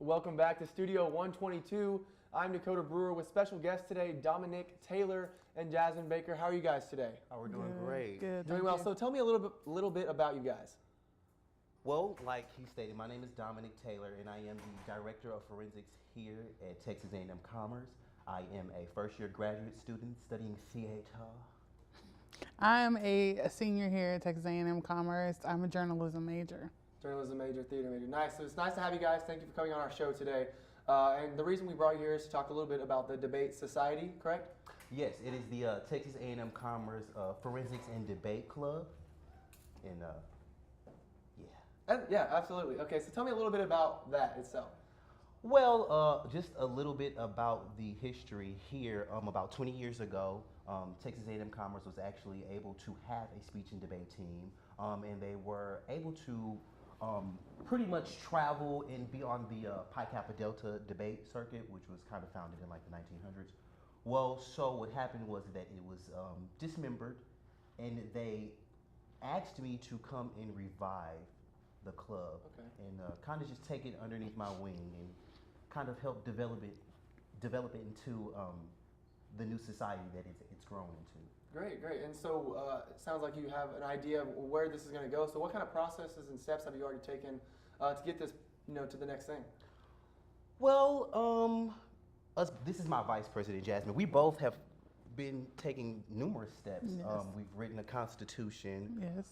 Welcome back to Studio 122. I'm Dakota Brewer with special guests today, Dominique Taylor and Jasmine Baker. How are you guys today? Oh, we're doing great. Good. Doing well. So tell me a little bit about you guys. Well, like he stated, my name is Dominique Taylor, and I am the Director of Forensics here at Texas A&M Commerce. I am a first-year graduate student studying theater. I'm a senior here at Texas A&M Commerce. I'm a journalism major. Journalism major, theater major. Nice. So it's nice to have you guys. Thank you for coming on our show today. And the reason we brought you here is to talk a little bit about the Debate Society, correct? Yes, it is the Texas A&M Commerce Forensics and Debate Club. And Yeah, absolutely. Okay, so tell me a little bit about that itself. Well, just a little bit about the history here. About 20 years ago, Texas A&M Commerce was actually able to have a speech and debate team, and they were able to pretty much travel and be on the Pi Kappa Delta debate circuit, which was kind of founded in like the 1900s. Well, so what happened was that it was dismembered, and they asked me to come and revive the club, and kind of just take it underneath my wing and kind of help develop it into the new society that it's grown into. Great, great. And so it sounds like you have an idea of where this is going to go. So what kind of processes and steps have you already taken to get this, to the next thing? Well, this is my vice president, Jasmine. We both have been taking numerous steps. Yes. We've written a constitution. Yes.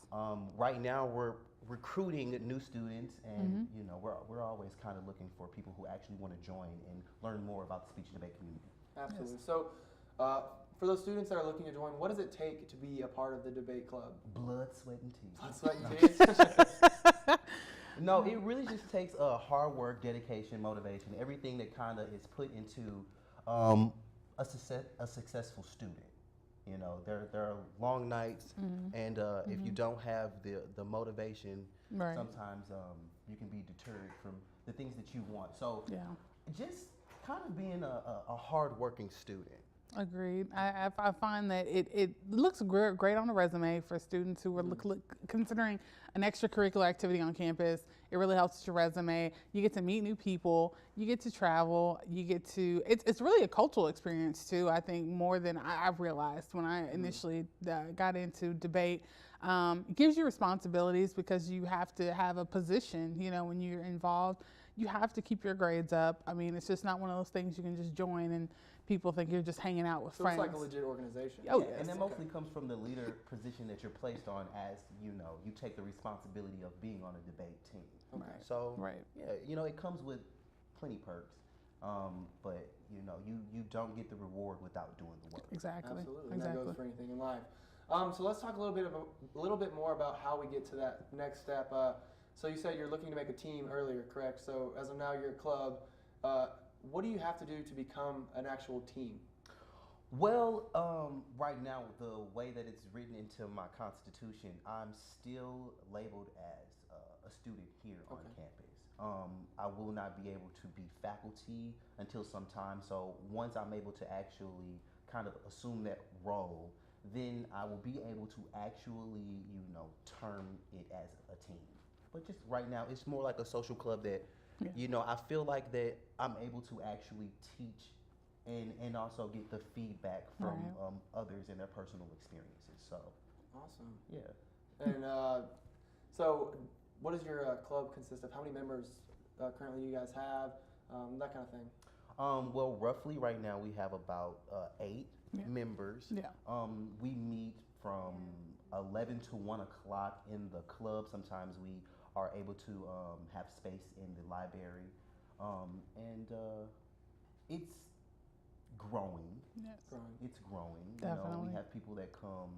Right now, we're recruiting new students, and we're always kind of looking for people who actually want to join and learn more about the speech and debate community. Absolutely. Yes. So, for those students that are looking to join, what does it take to be a part of the debate club? Blood, sweat, and tears. Blood, sweat, and tears. No, it really just takes hard work, dedication, motivation, everything that kind of is put into a successful student. There are long nights, and if you don't have the motivation, Right. sometimes you can be deterred from the things that you want. So just kind of being a hard-working student. Agreed. I find that it looks great on a resume for students who are considering an extracurricular activity on campus. It really helps with your resume. You get to meet new people. You get to travel. You get to, it's really a cultural experience too, I think, more than I've realized when I initially got into debate. It gives you responsibilities because you have to have a position, when you're involved. You have to keep your grades up. I mean, it's just not one of those things you can just join and people think you're just hanging out with friends. So it's like a legit organization. Oh, yeah, yes. and that mostly comes from the leader position that you're placed on as, you take the responsibility of being on a debate team. Okay. So, Right. yeah, it comes with plenty perks, but, you don't get the reward without doing the work. Exactly. Absolutely. Exactly. And that goes for anything in life. So let's talk a little bit more about how we get to that next step. So you said you're looking to make a team earlier, correct? So as of now, you're a club. What do you have to do to become an actual team? Well, right now, the way that it's written into my constitution, I'm still labeled as a student here on campus. I will not be able to be faculty until some time. So once I'm able to actually kind of assume that role, then I will be able to actually, term it as a team. But just right now, it's more like a social club that, I feel like that I'm able to actually teach and also get the feedback from others and their personal experiences. So awesome. Yeah. And so what does your club consist of? How many members currently you guys have? That kind of thing. Well, roughly right now we have about 8 members. Yeah. We meet from 11 to 1 o'clock in the club. Sometimes we are able to have space in the library. And it's growing. Yes. It's growing. Definitely. We have people that come,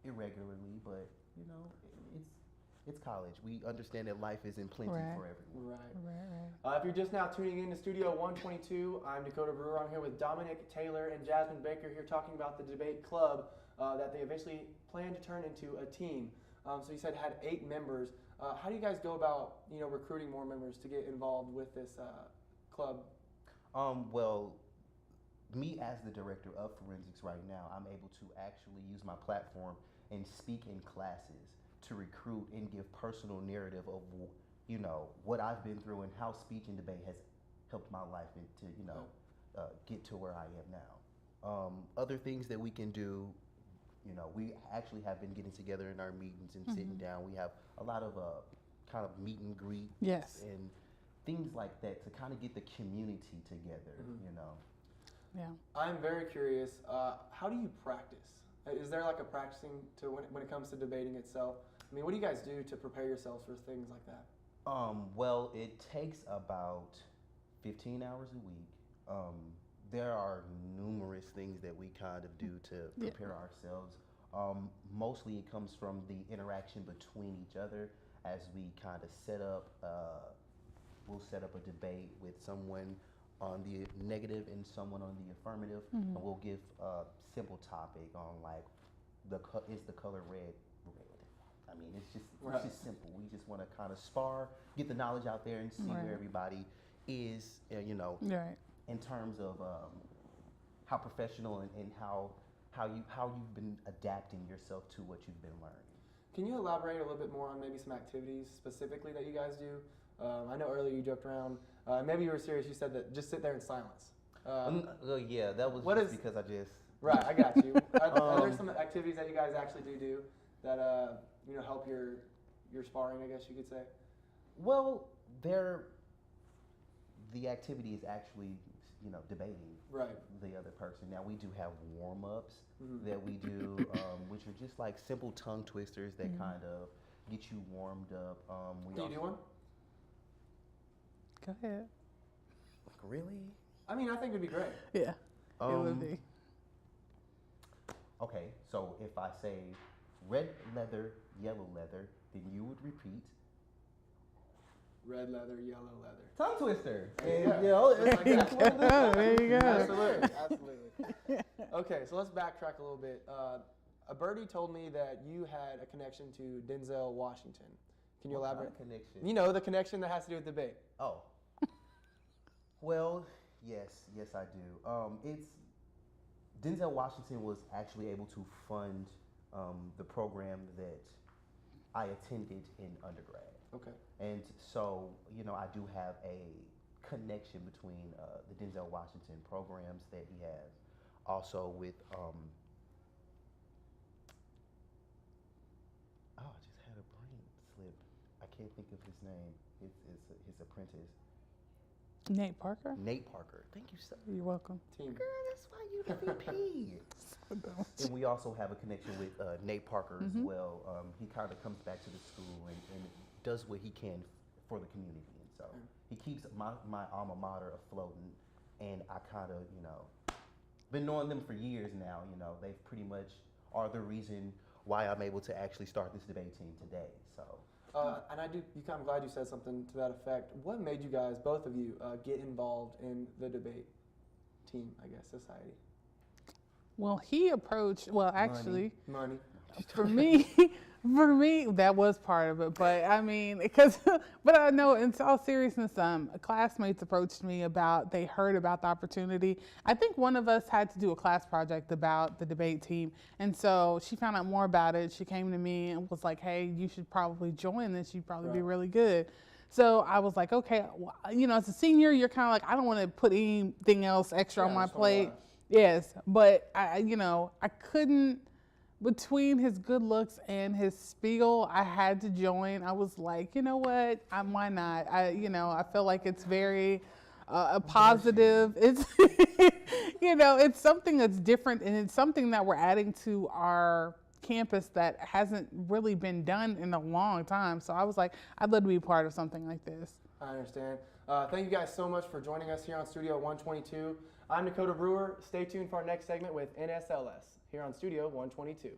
irregularly, but, it's college. We understand that life is in plenty for everyone. Right. If you're just now tuning in to Studio 122, I'm Dakota Brewer. I'm here with Dominique Taylor and Jasmine Baker here talking about the debate club that they eventually plan to turn into a team. So you said had 8 members. How do you guys go about, recruiting more members to get involved with this club? Well, me as the director of forensics right now, I'm able to actually use my platform and speak in classes to recruit and give personal narrative of you know, what I've been through and how speech and debate has helped my life to, you know, get to where I am now. Other things that we can do, you know, we actually have been getting together in our meetings and sitting down. We have a lot of kind of meet and greet Yes. and things like that to kind of get the community together, you know. Yeah. I'm very curious. How do you practice? Is there like a practicing to when it comes to debating itself? I mean, what do you guys do to prepare yourselves for things like that? Well, it takes about 15 hours a week. There are numerous things that we kind of do to prepare ourselves. Mostly it comes from the interaction between each other as we kind of set up, we'll set up a debate with someone on the negative and someone on the affirmative, and we'll give a simple topic on like, is the color red? I mean, it's just simple. We just want to kind of spar, get the knowledge out there, and see where everybody is, you know, in terms of how professional and how you've been adapting yourself to what you've been learning. Can you elaborate a little bit more on maybe some activities specifically that you guys do? I know earlier you joked around. Maybe you were serious. You said that just sit there in silence. Yeah, that was because I just. Right, I got you. Are there some activities that you guys actually do that you know, help your sparring, I guess you could say? Well, the activity is actually, you know, debating the other person. Now we do have warm-ups that we do, which are just like simple tongue twisters that kind of get you warmed up. Can you do one? Go ahead. Really? I mean, I think it'd be great. Yeah, it would be. Okay, so if I say red leather, yellow leather, then you would repeat. Red leather, yellow leather. Tongue twister. Yeah. You know, it's like that. There you go. Absolutely. Okay, so let's backtrack a little bit. A birdie told me that you had a connection to Denzel Washington. Can you elaborate? What connection? You know, the connection that has to do with debate. Oh. Well, yes, I do. It's Denzel Washington was actually able to fund the program that I attended in undergrad. Okay. And so, you know, I do have a connection between the Denzel Washington programs that he has, also with I just had a brain slip. I can't think of his name. It's his apprentice. Nate Parker? Nate Parker. Thank you, sir. You're welcome. Team. Girl, that's why you the VP. And we also have a connection with Nate Parker as well. He kind of comes back to the school and does what he can for the community. And so he keeps my alma mater afloat. And I kind of, you know, been knowing them for years now. You know, they pretty much are the reason why I'm able to actually start this debate team today. So. And I'm glad you said something to that effect. What made you guys, both of you, get involved in the debate team, I guess, society? Well, he approached, actually, Money. for me, that was part of it. But I mean, but I know in all seriousness, classmates approached me they heard about the opportunity. I think one of us had to do a class project about the debate team. And so she found out more about it. She came to me and was like, hey, you should probably join this. You'd probably be really good. So I was like, okay, well, you know, as a senior, you're kind of like, I don't want to put anything else extra on my plate. Yes, but I couldn't, between his good looks and his spiel, I had to join. I was like, you know what, why not? I feel like it's very a positive. It's, you know, it's something that's different, and it's something that we're adding to our campus that hasn't really been done in a long time. So I was like, I'd love to be a part of something like this. I understand. Thank you guys so much for joining us here on Studio 122. I'm Dakota Brewer. Stay tuned for our next segment with NSLS here on Studio 122.